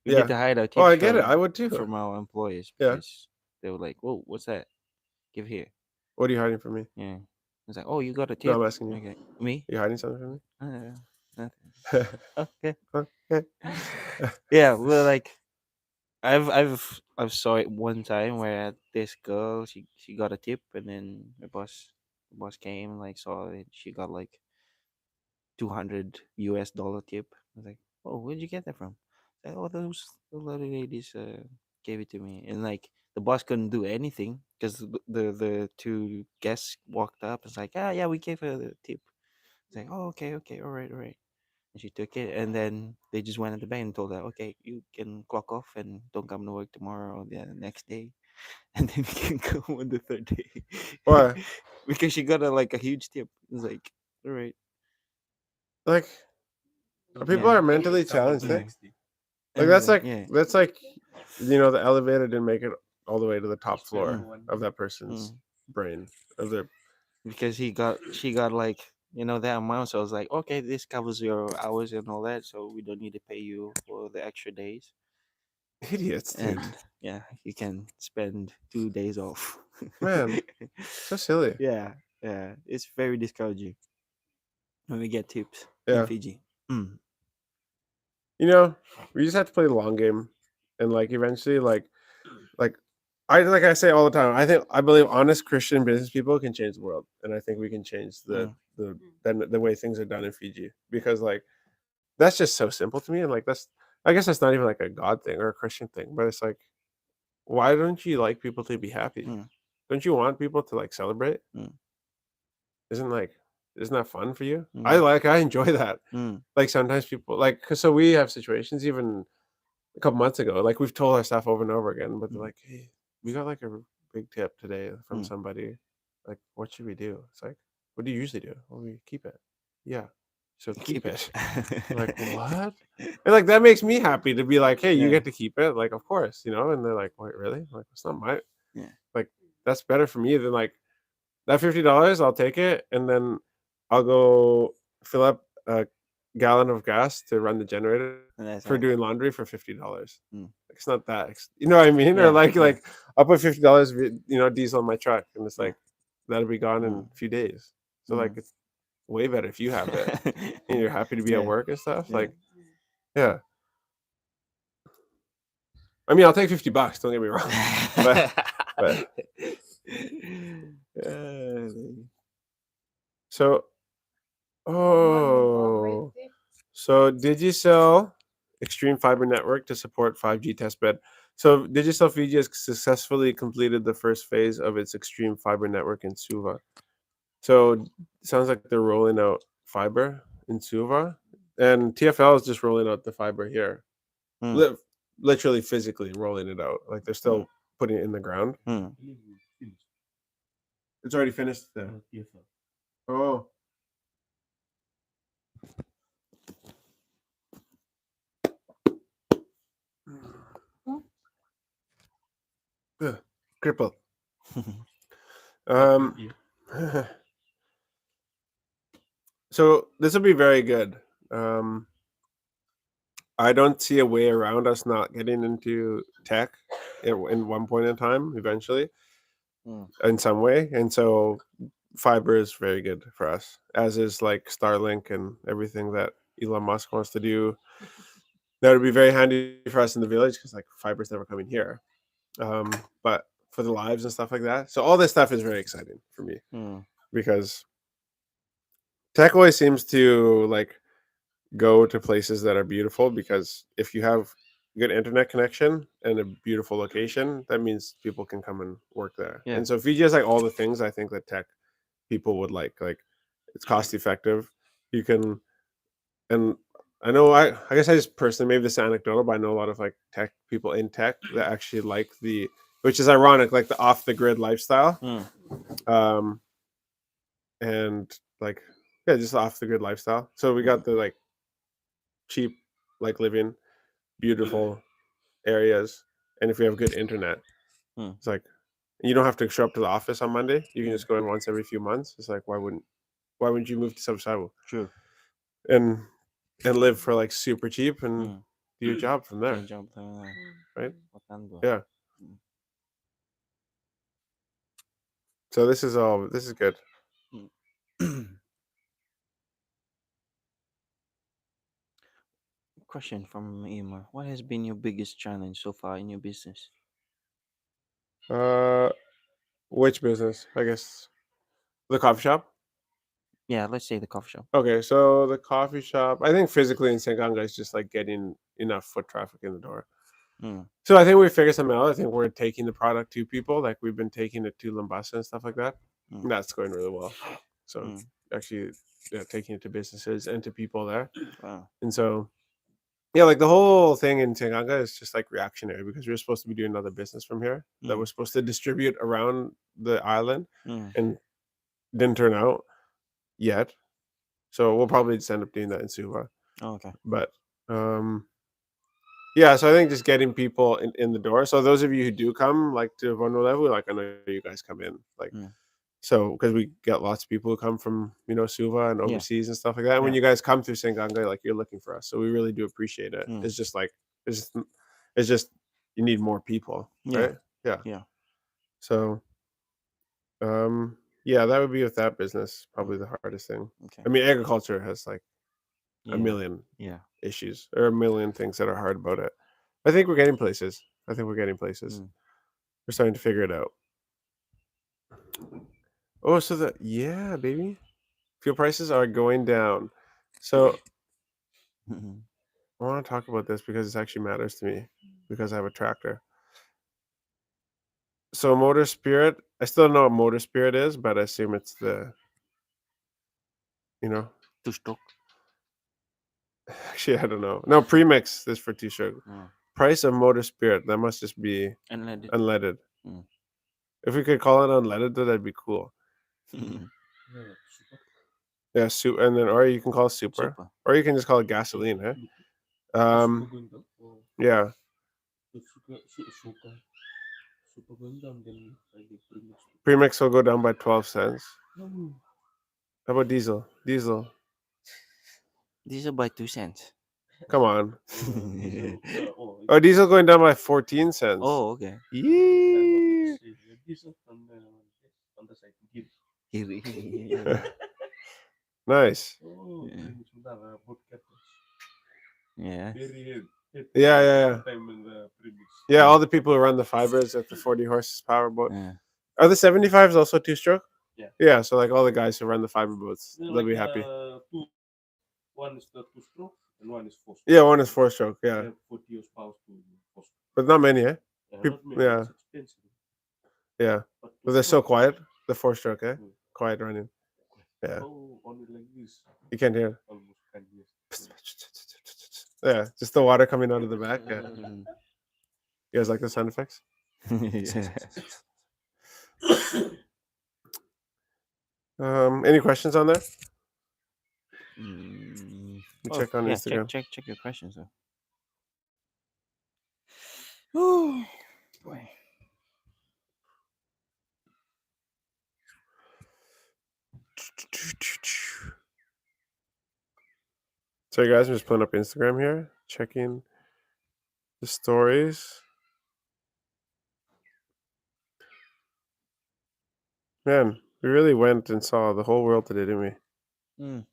We get Yeah. to hide our Oh, tips I get it. I would too. from our employees Yeah. because they were like, "Whoa, what's that? Give here." What are you hiding from me? Yeah. It's like, "Oh, you got a No, tip." I'm asking you. Okay, me? Are you hiding something from me? Nothing. Okay. Okay. Yeah, well, like I've saw it one time where this girl she got a tip and then the boss came like saw it she got like $200 tip. I was like, oh, where'd you get that from? Like, oh, those little ladies gave it to me, and like the boss couldn't do anything because the two guests walked up. It's like, ah, yeah, we gave her the tip. It's like, oh, okay, okay, all right, all right. And she took it, and then they just went at the bank and told her, okay, you can clock off and don't come to work tomorrow or the next day, and then you can go on the third day. Why? Because she got a huge tip. It's like, all right. Like people Yeah. are mentally challenged. Yeah. Like And that's like the elevator didn't make it all the way to the top floor of that person's brain of their because she got like that amount, so I was like, okay, this covers your hours and all that, so we don't need to pay you for the extra days, idiots, dude. and yeah, you can spend 2 days off. Man, so silly. Yeah, it's very discouraging when we get tips Yeah. in Fiji. We just have to play the long game, and like eventually, like I say all the time, I believe honest Christian business people can change the world, and I think we can change the way things are done in Fiji, because like that's just so simple to me, and like I guess that's not even like a God thing or a Christian thing, but it's like, why don't you like people to be happy? Don't you want people to like celebrate? Isn't that fun for you? I enjoy that. Like sometimes people like, so we have situations even a couple months ago, like we've told our staff over and over again, but they're like, hey, we got like a big tip today from somebody. Like, what should we do? It's like, what do you usually do? Well, we keep it. Yeah. So keep it. Like, what? And like that makes me happy to be like, hey, you get to keep it. Like, of course, and they're like, wait, really? I'm like, it's not my like that's better for me than like that $50, I'll take it, and then I'll go fill up a gallon of gas to run the generator for doing laundry for $50. It's not that, you know what I mean? Or like I'll put $50, diesel in my truck, and it's like that'll be gone in Mm. a few days. So like Mm. it's way better if you have it and you're happy to be at Yeah. work and stuff. Yeah. Like, yeah. I mean, I'll take $50. Don't get me wrong, but Uh, so oh, so Digicel Extreme Fiber Network to support 5G testbed. So Digicel Fiji has successfully completed the first phase of its Extreme Fiber Network in Suva. So sounds like they're rolling out fiber in Suva, and TFL is just rolling out the fiber here. mm. Li- Literally physically rolling it out. Like they're Mm. still putting it in the ground. Mm. It's already finished there. Oh. Ugh, crippled. Um, so this will be very good. I don't see a way around us not getting into tech in one point in time, eventually, Mm. in some way. And so fiber is very good for us, as is like Starlink and everything that Elon Musk wants to do. That would be very handy for us in the village because like fiber's never coming here. But for the lives and stuff like that. So all this stuff is very exciting for me Mm. because tech always seems to like go to places that are beautiful because if you have good internet connection and a beautiful location, that means people can come and work there. Yeah. And so Fiji has like all the things I think that tech people would like. Like it's cost effective. You can, and I know I guess I just personally, maybe this is anecdotal, but I know a lot of like tech people in tech that actually like the, which is ironic, like the off the grid lifestyle. Mm. Um and like yeah, just off the grid lifestyle. So we got the like cheap like living, beautiful areas, and if we have good internet, Mm. it's like you don't have to show up to the office on Monday. You can Mm. just go in once every few months. It's like why wouldn't you move to Subsabo True. and live for like super cheap and Mm. do your job from there, Good job. right? Wakanda. Yeah. So this is good. Mm. Question from Emma. What has been your biggest challenge so far in your business? Uh, which business? I guess the coffee shop. Yeah, let's say the coffee shop. Okay, so the coffee shop, I think physically in Senganga is just like getting enough foot traffic in the door. Mm. So I think we figured something out. I think we're taking the product to people, like we've been taking it to Lambasa and stuff like that. Mm. And that's going really well. So Mm. actually, yeah, taking it to businesses and to people there. Wow. And so, yeah, like the whole thing in Senganga is just like reactionary because we were supposed to be doing another business from here that Mm. was supposed to distribute around the island Mm. and didn't turn out yet. So we'll probably just end up doing that in Suva. Oh, okay. But yeah, so I think just getting people in the door. So those of you who do come like to Vono Level, like I know you guys come in like Mm. so because we get lots of people who come from Suva and Yeah. overseas and stuff like that. And when Yeah. you guys come through Senganga, like you're looking for us, so we really do appreciate it. Mm. It's just like it's just you need more people, Yeah. right? Yeah. Yeah. So yeah, that would be with that business probably the hardest thing. Okay. I mean, agriculture has like a Yeah. million Yeah. issues or a million things that are hard about it. I think we're getting places. Mm. We're starting to figure it out. Oh, so yeah, baby. Fuel prices are going down. So Mhm. I want to talk about this because it actually matters to me because I have a tractor. So Motor Spirit, I still don't know what Motor Spirit is, but I assume it's the, you know, Two stroke. actually I don't know. No, premix is for T-shirt. Oh. Price of Motor Spirit, that must just be Unleaded. unleaded. Mm. If we could call it unleaded, that'd be cool. Mhm. Yeah, and then or you can call it super, Super. or you can just call it gasoline, eh? Yeah. Premix will go down by 12 cents. How about diesel? Diesel. These are by 2 cents. Come on. Oh, diesel going down by 14 cents. Oh, okay. Yeah. Yeah. Nice. Oh, Yeah. sebentar, podcast. Yeah. Very Yeah. time in the previous. Yeah, all the people who run the fibers at the 40 horses power boat. Yeah. Are the 75s also two-stroke? Yeah. Yeah, so like all the guys who run the fiber boats, They're they'll like be happy. two. One is the two stroke and one is four stroke. Yeah, one is four-stroke, They yeah. have 40 horsepower to four stroke. But not many, eh? Yeah, Peop- not many. yeah. It's expensive. Yeah. But But they're so two-stroke, quiet, the four-stroke, eh? Mm. Quiet running. Yeah. Oh, only like this. You can't hear. Almost can hear. Yeah, just the water coming out of the back. Yeah. Mm. You guys like the sound effects? Yeah. Any questions on there? Mm. Let me Oh, check on yeah, Instagram. check your questions though. Oh boy. Sorry guys, I'm just pulling up Instagram here, checking the stories. Man, we really went and saw the whole world today, didn't we? Mm.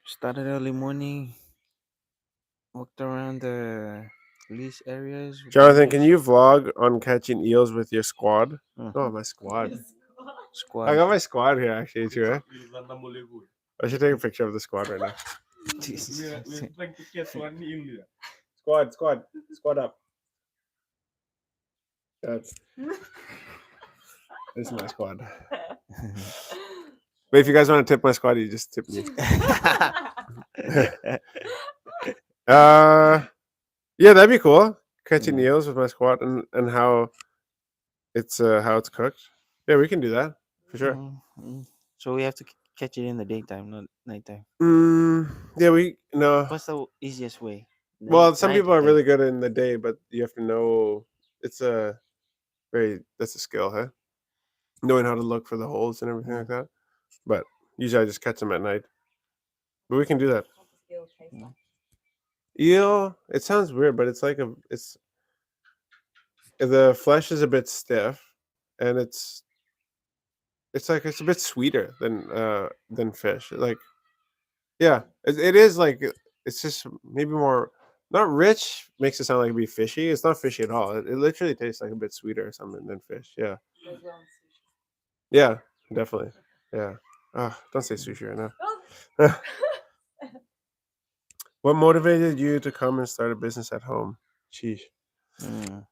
Started early morning. Walked around the lease areas. with the Jonathan, can boats. you vlog on catching eels with your squad? Mhm. Oh, my squad. I Squad. got my squad here actually too. Eh? Ilana Molegu. I should take a picture of the squad right now. Jesus. We're trying to catch one eel here. Squad up. This is my squad. But if you guys want to tip my squad, you just tip me. Yeah, that'd be cool. Catching Yeah. eels with my squad and how it's cooked. Yeah, we can do that for sure. So we have to catch it in the daytime, not nighttime. Yeah, no. What's the easiest way? Well, some Night people or are day? really good in the day, but you have to know that's a skill, huh? Knowing how to look for the holes and everything like that. But usually I just catch them at night. But we can do that. Eel, it sounds weird, but it's like the flesh is a bit stiff and it's a bit sweeter than fish. Like yeah, it is like it's just maybe more not rich makes it sound like it'd be fishy. It's not fishy at all. It literally tastes like a bit sweeter or something than fish. Yeah. Yeah, definitely. Yeah. Don't say sushi right now. What motivated you to come and start a business at home? Sheesh. Mm.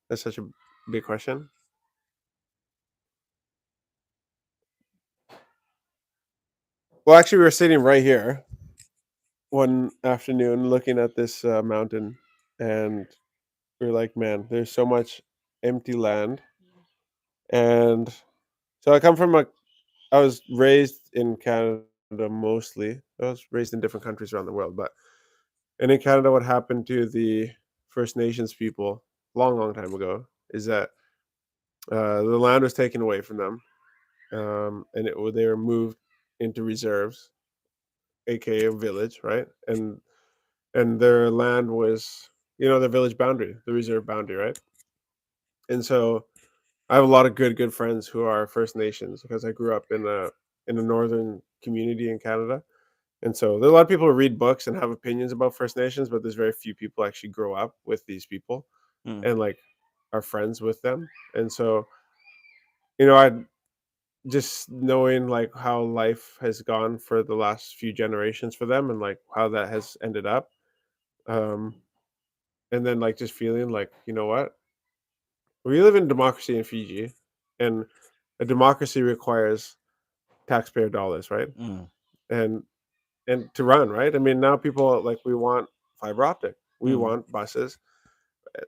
That's such a big question. Well, actually, we were sitting right here one afternoon looking at this mountain, and we were like, man, there's so much empty land. And so I was raised in Canada mostly. I was raised in different countries around the world, and in Canada, what happened to the First Nations people long time ago is that the land was taken away from them, and they were moved into reserves, aka a village, right? And their land was, the village boundary, the reserve boundary, right? And so I have a lot of good friends who are First Nations because I grew up in a northern community in Canada. And so there are a lot of people who read books and have opinions about First Nations, but there's very few people actually grow up with these people and like are friends with them. And so, I just knowing like how life has gone for the last few generations for them and like how that has ended up. Um, and then like just feeling like, you know what? We live in democracy in Fiji, and a democracy requires taxpayer dollars, right? And to run, right? I mean, now people like we want fiber optic, we want buses,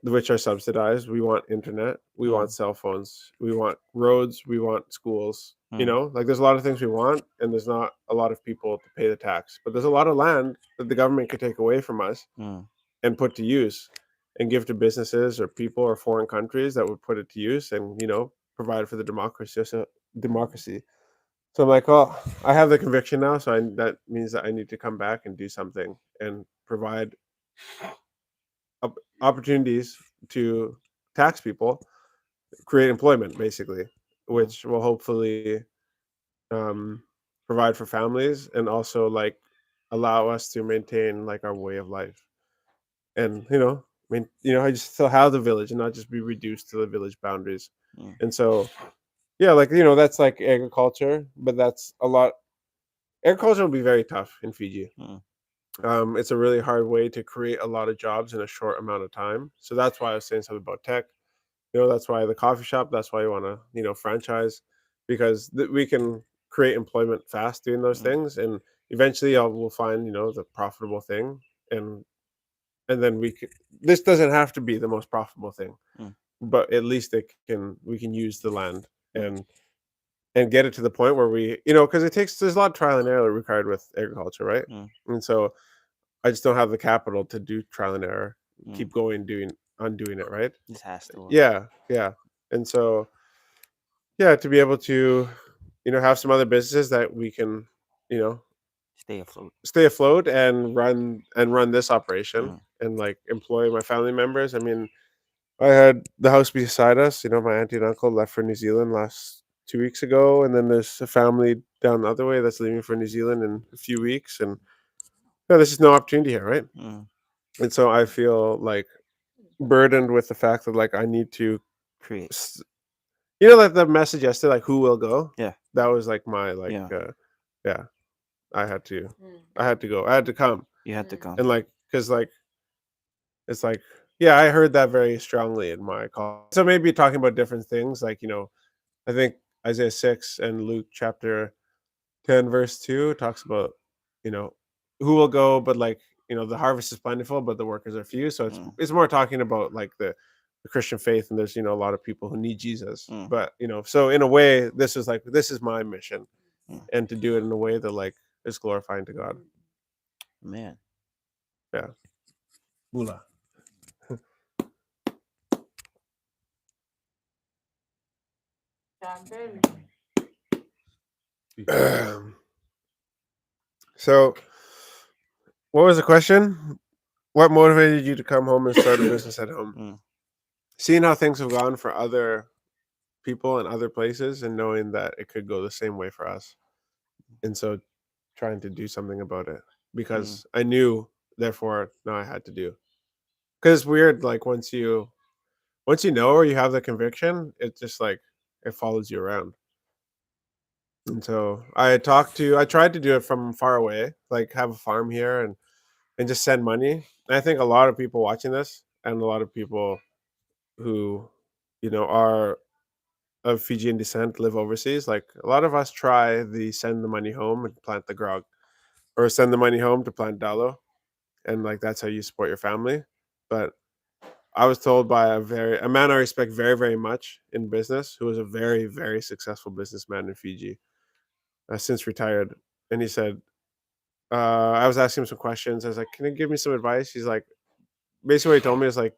which are subsidized. We want internet. We want cell phones. We want roads. We want schools. Like there's a lot of things we want, and there's not a lot of people to pay the tax. But there's a lot of land that the government could take away from us and put to use, and give to businesses or people or foreign countries that would put it to use, and provide for the democracy. So I'm like, oh, I have the conviction now, so that means that I need to come back and do something and provide opportunities to tax people, create employment basically, Mm. which will hopefully um, provide for families and also like allow us to maintain like our way of life. And I mean, I just still have the village and not just be reduced to the village boundaries. Mm. And so yeah, like that's like agriculture, but that's a lot. Agriculture will be very tough in Fiji. Mm. It's a really hard way to create a lot of jobs in a short amount of time. So that's why I was saying something about tech. That's why the coffee shop. That's why you want to franchise, because we can create employment fast doing those Mm. things, and eventually we'll find the profitable thing, and then we can. This doesn't have to be the most profitable thing, Mm. but at least we can use the land Mm. and get it to the point where we because there's a lot of trial and error required with agriculture, right? Mm. And so I just don't have the capital to do trial and error, Mm. keep going undoing it, right? This has to work. Yeah, and so yeah, to be able to have some other businesses that we can you know Stay afloat. stay afloat and run this operation Mm. and like employ my family members. I mean, I had the house beside us. My auntie and uncle left for New Zealand last 2 weeks ago, and then there's a family down the other way that's leaving for New Zealand in a few weeks, and yeah, there's just no opportunity here, right? Mm. And so I feel like burdened with the fact that like I need to, Create. like the message yesterday, like who will go. Yeah. That was like my Yeah. yeah. I had to, I had to go. I had to come, You had to come. and like because like it's like yeah, I heard that very strongly in my call. So maybe talking about different things, like I think Isaiah 6 and Luke chapter 10 verse 2 talks about you know who will go, but like the harvest is plentiful but the workers are few. So Mm. it's more talking about like the Christian faith, and there's a lot of people who need Jesus. Mm. But so in a way this is my mission, Mm. and to do it in a way that like is glorifying to God. Man. Yeah. Mula. So what was the question? What motivated you to come home and start a business at home? Mm. Seeing how things have gone for other people in other places and knowing that it could go the same way for us. And so trying to do something about it because I knew, therefore, now I had to do. Because it's weird, like once you know or you have the conviction, it just like it follows you around. And so I tried to do it from far away, like have a farm here and just send money. And I think a lot of people watching this and a lot of people who are of Fijian descent live overseas. Like a lot of us try the send the money home and plant the grog, or send the money home to plant dalo, and like that's how you support your family. But I was told by a man I respect very very much in business, who was a very very successful businessman in Fiji, since retired, and he said, I was asking him some questions. I was like, "Can you give me some advice?" He's like, basically what he told me is like,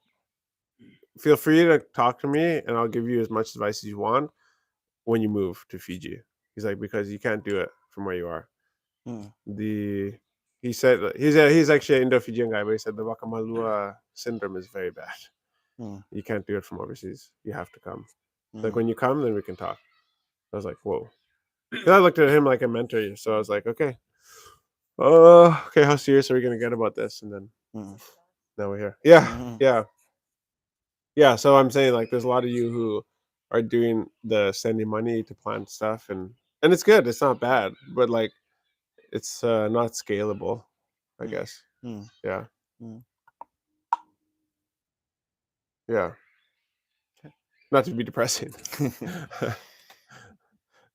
"Feel free to talk to me, and I'll give you as much advice as you want when you move to Fiji." He's like, because you can't do it from where you are. Mm. He said he's actually an Indo-Fijian guy, but he said the Wakamalua syndrome is very bad. Mm. You can't do it from overseas. You have to come. Like Mm. when you come, then we can talk. I was like, whoa. 'Cause I looked at him like a mentor, so I was like, okay, okay, how serious are we gonna get about this? And then Mm. now we're here. Yeah, Mhm. yeah. So I'm saying like, there's a lot of you who are doing the sending money to plant stuff, and it's good. It's not bad, but like it's not scalable, I Mm. guess. Mm. Yeah, Mm. yeah. Not to be depressing,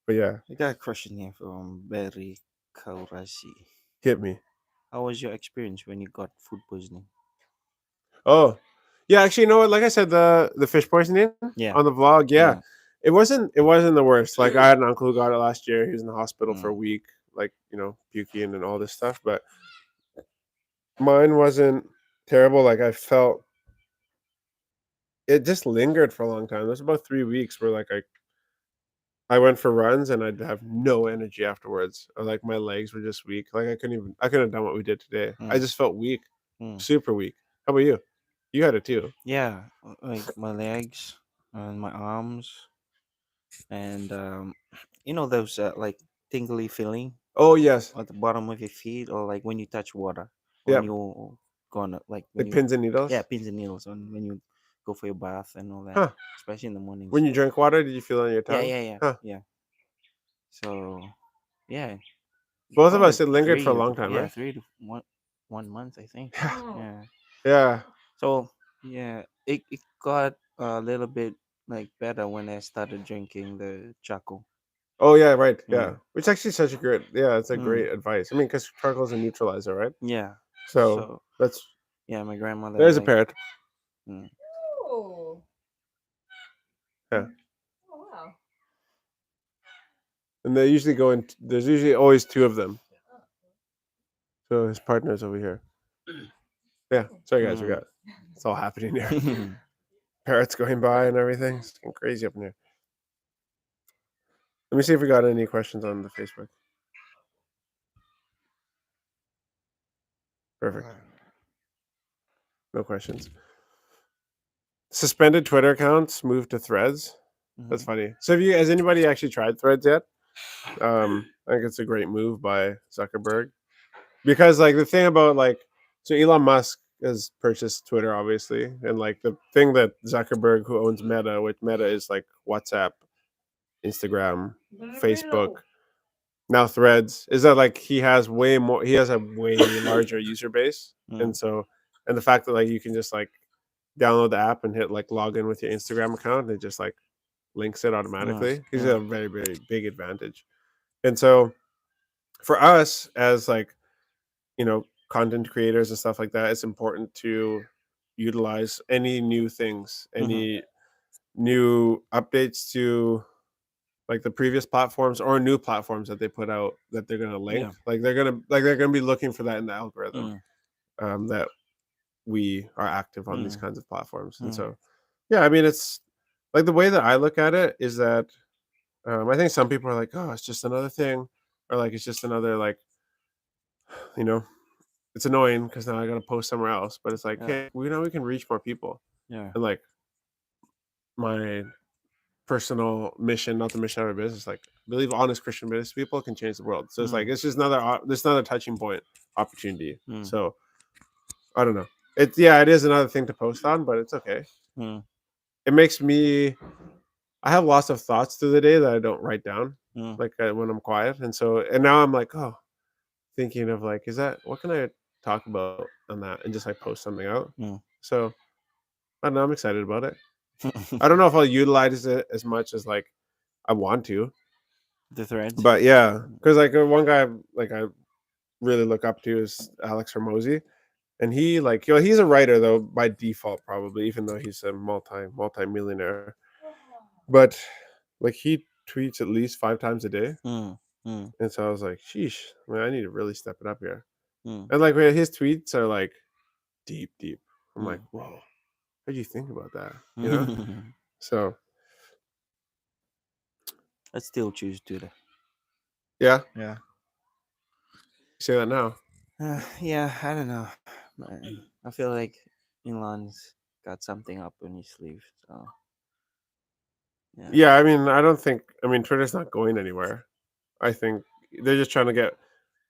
but yeah, I got a question here from Berry Kaurasi. hit me. How was your experience when you got food poisoning? Oh, yeah. Actually, you know what? Like I said, the fish poisoning Yeah. on the vlog. Yeah, Yeah. it wasn't the worst. Like I had an uncle who got it last year. He was in the hospital for a Mm. week, like puking and all this stuff. But mine wasn't terrible. Like I felt it just lingered for a long time. It was about 3 weeks where like I went for runs and I'd have no energy afterwards. Or like my legs were just weak. Like I couldn't have done what we did today. I Mm. just felt weak, Mm. super weak. How about you? You had it too. Yeah, like my legs and my arms, and those like tingly feeling Oh yes, at the bottom of your feet, or like when you touch water, when yeah, you gonna like when like you pins and yeah needles. pins and needles on when you go for your bath and all that, Huh? especially in the mornings. When you drink water, did you feel it on your Yeah, tongue? yeah, yeah, Huh? yeah. So yeah, Both of probably us, it lingered for a three long time, yeah right? 3 to 1 month, I think. Yeah. Yeah. So yeah, it got a little bit like better when I started drinking the charcoal. Oh yeah, right. Yeah. Yeah, which actually such a great. Yeah, it's a Mm. great advice. I mean, because charcoal is a neutralizer, right? Yeah. So So that's yeah, my grandmother there's a like. parrot. Mm. Oh. Yeah, Oh wow. and they usually go in. There's usually always two of them. So his partner's over here. Yeah. Sorry guys, we Mm. got it's all happening here. Parrots going by and everything. It's getting crazy up in here. Let me see if we got any questions on the Facebook. Perfect. No questions. Suspended Twitter accounts moved to Threads. That's Mhm. funny. So has anybody actually tried Threads yet? I think it's a great move by Zuckerberg because like the thing about like so Elon Musk has purchased Twitter obviously, and like the thing that Zuckerberg, who owns Meta, which Meta is like WhatsApp, Instagram, Facebook, now Threads, is that like he has a way larger user base, and Mm. so and the fact that like you can just like download the app and hit like log in with your Instagram account, and it just like links it Yeah. automatically. He's Yeah. a very very big advantage, and so for us as like content creators and stuff like that, it's important to utilize any new things, Mhm. any new updates to like the previous platforms or new platforms that they put out that they're going to link, Yeah. like they're going to be looking for that in the algorithm, Mm. that we are active on these Mm. kinds of platforms. And Mm. so yeah, I mean, it's like the way that I look at it is that I think some people are like, oh, it's just another thing, or like it's just another like you know it's annoying because now I got to post somewhere else. But it's like, Yeah. hey, we know we can reach more people, Yeah. and like my personal mission, not the mission of our business, like believe honest Christian business people can change the world. So it's like Mm. it's just another touching point opportunity. Mm. So I don't know. It is another thing to post on, but it's okay. Mm. It makes me. I have lots of thoughts through the day that I don't write down, Mm. like when I'm quiet, and now I'm like, oh, thinking of like, is that what can I talk about on that, and just like post something out. Mm. So I don't know. I'm excited about it. I don't know if I'll utilize it as much as like I want to, The threads. but yeah, because like one guy like I really look up to is Alex Hermosi, and he like he's a writer though by default probably, even though he's a multi millionaire, but like he tweets at least 5 times a day, Mm. Mm. and so I was like, sheesh, man, I need to really step it up here. Mm. And like his tweets are like deep, deep. I'm like, Mm. whoa, how do you think about that? Mm. So I still choose to the. yeah, Yeah. say that now. Yeah, I don't know. But I feel like Elon's got something up on his sleeve. So yeah. Yeah, I mean, I mean, Twitter's not going anywhere. I think they're just trying to get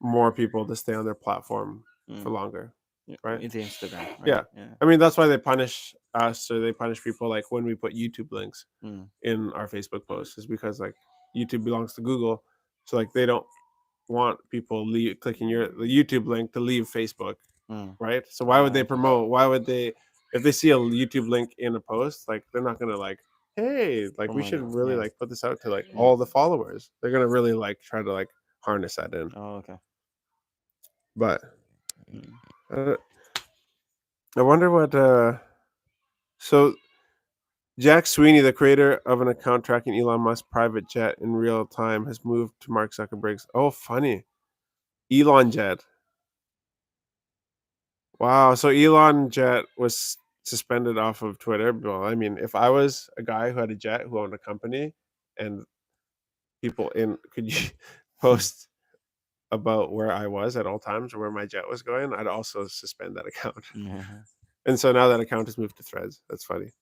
more people to stay on their platform for Mm. longer, Yeah, right? it's Instagram, right? Yeah. Yeah. I mean, that's why they punish us, or they punish people like when we put YouTube links Mm. in our Facebook posts, is because like YouTube belongs to Google. So like they don't want people clicking the YouTube link to leave Facebook, Mm. right? So why would they Okay. promote? Why would they, if they see a YouTube link in a post, like they're not gonna like, hey, like we Promote should it. really Yeah. like put this out to like Yeah. all the followers. They're gonna really like try to like harness that in. Oh, okay. But Mm. uh, I wonder what. So Jack Sweeney, the creator of an account tracking Elon Musk's private jet in real time, has moved to Mark Zuckerberg's. Oh, funny, Elon Jet. Wow. So Elon Jet was suspended off of Twitter. Well, I mean, if I was a guy who had a jet, who owned a company, and people in could you post about where I was at all times or where my jet was going, I'd also suspend that account. Yeah. And so now that account has moved to Threads. That's funny.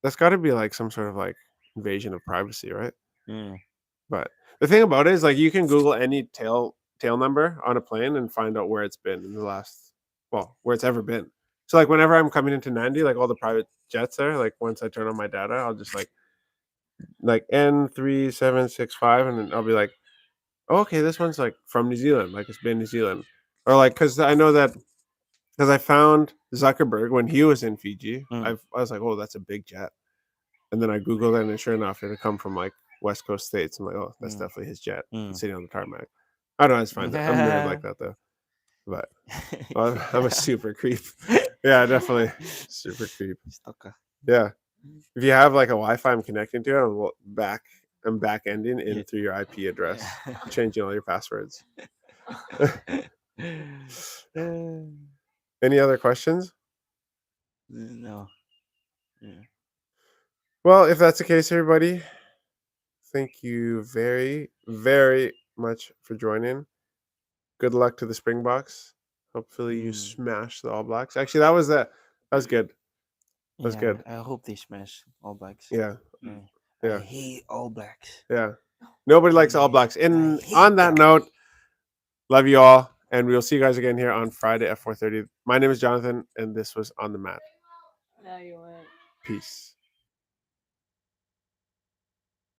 That's got to be like some sort of like invasion of privacy, right? Mm. But the thing about it is like you can Google any tail number on a plane and find out where it's been in the last, well, where it's ever been. So like whenever I'm coming into Nandi, like all the private jets there, like once I turn on my data, I'll just like N3765, and then I'll be like, oh, okay, this one's like from New Zealand, like it's been New Zealand, or like because I know that because I found Zuckerberg when he was in Fiji. I was like, oh, that's a big jet, and then I googled it, and sure enough, it had come from like West Coast states. I'm like, oh, that's definitely his jet sitting on the tarmac. I don't know, I just find it. I'm weird like that though, but I'm a super creep. Yeah, definitely super creep. Stalker. Yeah. If you have like a Wi-Fi I'm connecting to, I'm back ending in through your IP address, changing all your passwords. Any other questions? No. Yeah. Well, if that's the case, everybody, thank you very, very much for joining. Good luck to the Springboks. Hopefully you smash the All Blacks. Actually, that was good. That was good. I hope they smash All Blacks. Yeah. I hate All Blacks. Yeah. Nobody likes All Blacks. And hate on that note, love you all, and we'll see you guys again here on Friday at 4:30. My name is Jonathan, and this was On the Mat. Now you went. Peace.